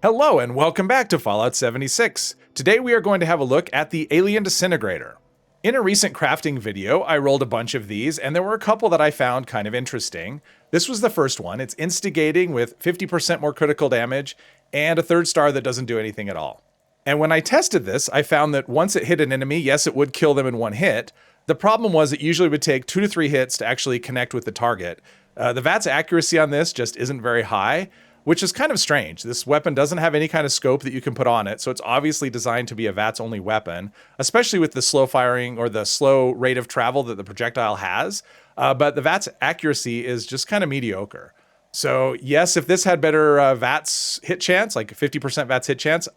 Hello and welcome back to Fallout 76. Today we are going to have a look at the Alien Disintegrator. In a recent crafting video, I rolled a bunch of these and there were a couple that I found kind of interesting. This was the first one. It's instigating with 50% more critical damage and a 3rd star that doesn't do anything at all. And when I tested this, I found that once it hit an enemy, yes, it would kill them in one hit. The problem was it usually would take 2 to 3 hits to actually connect with the target. The VATS accuracy on this just isn't very high, which is kind of strange. This weapon doesn't have any kind of scope that you can put on it, so it's obviously designed to be a VATS-only weapon, especially with the slow firing or the slow rate of travel that the projectile has. But the VATS accuracy is just kind of mediocre. So yes, if this had better VATS hit chance, like 50% VATS hit chance,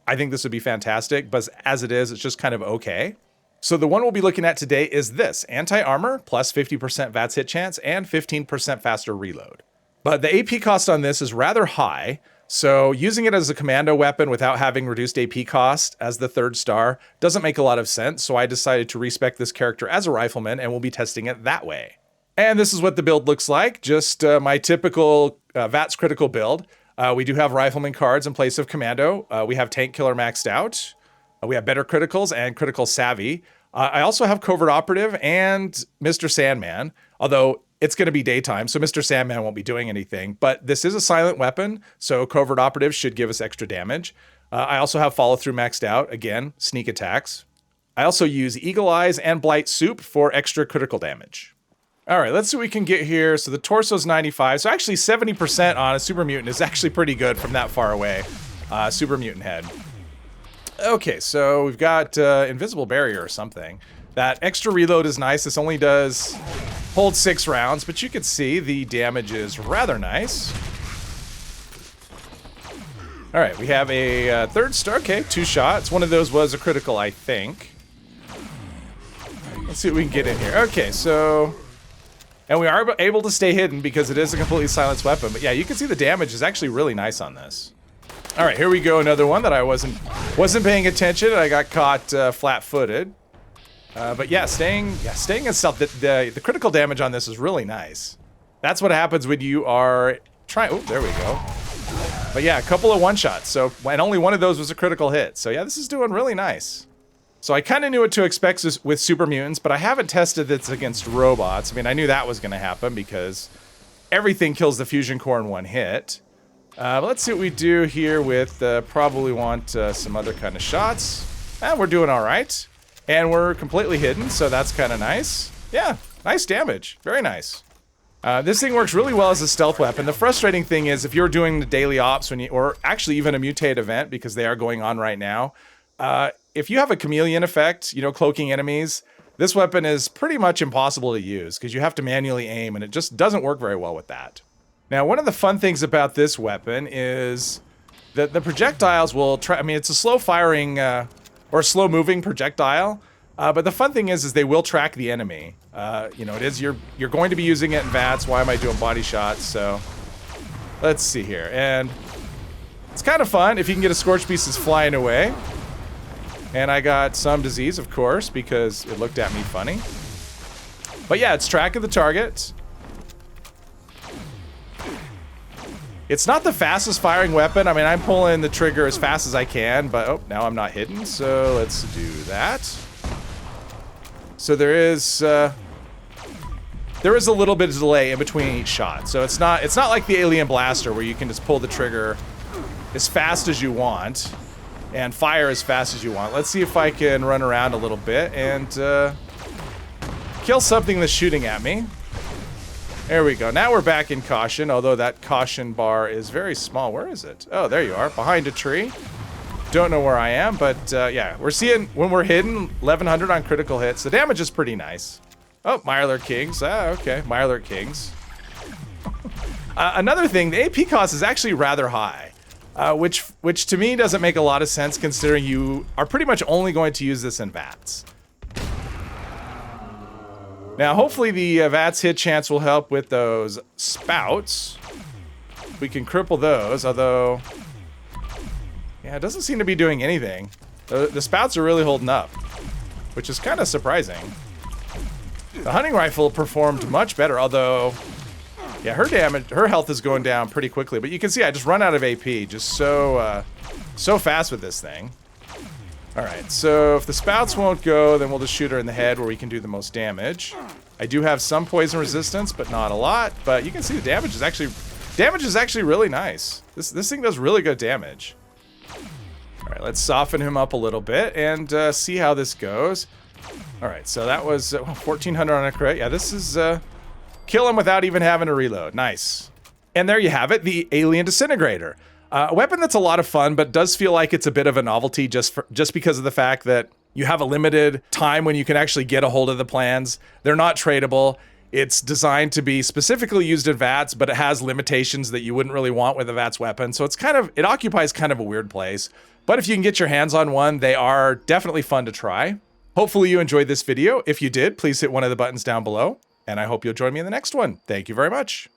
I think this would be fantastic, but as it is, it's just kind of okay. So the one we'll be looking at today is this, anti-armor plus 50% VATS hit chance and 15% faster reload. But the AP cost on this is rather high, so using it as a commando weapon without having reduced AP cost as the 3rd star doesn't make a lot of sense, so I decided to respec this character as a rifleman and we'll be testing it that way. And this is what the build looks like, just my typical VATS critical build. We do have rifleman cards in place of commando. We have tank killer maxed out. We have better criticals and critical savvy. I also have covert operative and Mr. Sandman, although it's going to be daytime, so Mr. Sandman won't be doing anything, but this is a silent weapon, so covert operative should give us extra damage. I also have follow through maxed out, again, sneak attacks. I also use Eagle Eyes and Blight Soup for extra critical damage. All right, let's see what we can get here. So the torso's 95, so actually 70% on a super mutant is actually pretty good from that far away. Super mutant head. Okay, so we've got invisible barrier or something. That extra reload is nice. This only does hold 6 rounds, but you can see the damage is rather nice. All right, we have a 3rd star. Okay, 2 shots. One of those was a critical, I think. Let's see what we can get in here. Okay, so... and we are able to stay hidden because it is a completely silenced weapon. But yeah, you can see the damage is actually really nice on this. All right, here we go. Another one that I wasn't paying attention. I got caught flat-footed. But yeah, staying in stealth. The critical damage on this is really nice. That's what happens when you are trying. Oh, there we go. But yeah, a couple of one-shots. So, and only one of those was a critical hit. So yeah, this is doing really nice. So I kind of knew what to expect with super mutants, but I haven't tested this against robots. I mean, I knew that was going to happen because everything kills the fusion core in one hit. Let's see what we do here with probably want some other kind of shots. We're doing all right. And we're completely hidden, so that's kind of nice. Yeah, nice damage. Very nice. This thing works really well as a stealth weapon. The frustrating thing is if you're doing the daily ops, or actually even a mutate event, because they are going on right now, if you have a chameleon effect, cloaking enemies, this weapon is pretty much impossible to use because you have to manually aim, and it just doesn't work very well with that. Now, one of the fun things about this weapon is that the projectiles will try. I mean, it's a slow firing or slow moving projectile, but the fun thing is they will track the enemy. It is you're going to be using it in VATS. Why am I doing body shots? So let's see here, and it's kind of fun if you can get a scorch pieces flying away. And I got some disease, of course, because it looked at me funny. But yeah, it's tracking the target. It's not the fastest firing weapon. I mean, I'm pulling the trigger as fast as I can, but oh, now I'm not hidden, so let's do that. So there is a little bit of delay in between each shot. So it's not like the Alien Blaster where you can just pull the trigger as fast as you want and fire as fast as you want. Let's see if I can run around a little bit and kill something that's shooting at me. There we go. Now we're back in caution, although that caution bar is very small. Where is it? Oh, there you are, behind a tree. Don't know where I am, but yeah, we're seeing when we're hidden, 1100 on critical hits. The damage is pretty nice. Oh, Mirelurk Kings. Okay, Mirelurk Kings. Another thing, the AP cost is actually rather high, which to me doesn't make a lot of sense considering you are pretty much only going to use this in VATS. Now, hopefully the VATS hit chance will help with those spouts. We can cripple those, although... yeah, it doesn't seem to be doing anything. The spouts are really holding up, which is kind of surprising. The hunting rifle performed much better, although Yeah, her health is going down pretty quickly, but you can see I just run out of AP just so fast with this thing. All right, so if the spouts won't go, then we'll just shoot her in the head where we can do the most damage. I do have some poison resistance, but not a lot. But you can see the damage is actually really nice. This thing does really good damage. All right, let's soften him up a little bit and see how this goes. All right, so that was 1,400 on a crit. Yeah, this is kill him without even having to reload. Nice. And there you have it, the Alien Disintegrator. A weapon that's a lot of fun, but does feel like it's a bit of a novelty just because of the fact that you have a limited time when you can actually get a hold of the plans. They're not tradable. It's designed to be specifically used in VATS, but it has limitations that you wouldn't really want with a VATS weapon. So it occupies kind of a weird place. But if you can get your hands on one, they are definitely fun to try. Hopefully you enjoyed this video. If you did, please hit one of the buttons down below. And I hope you'll join me in the next one. Thank you very much.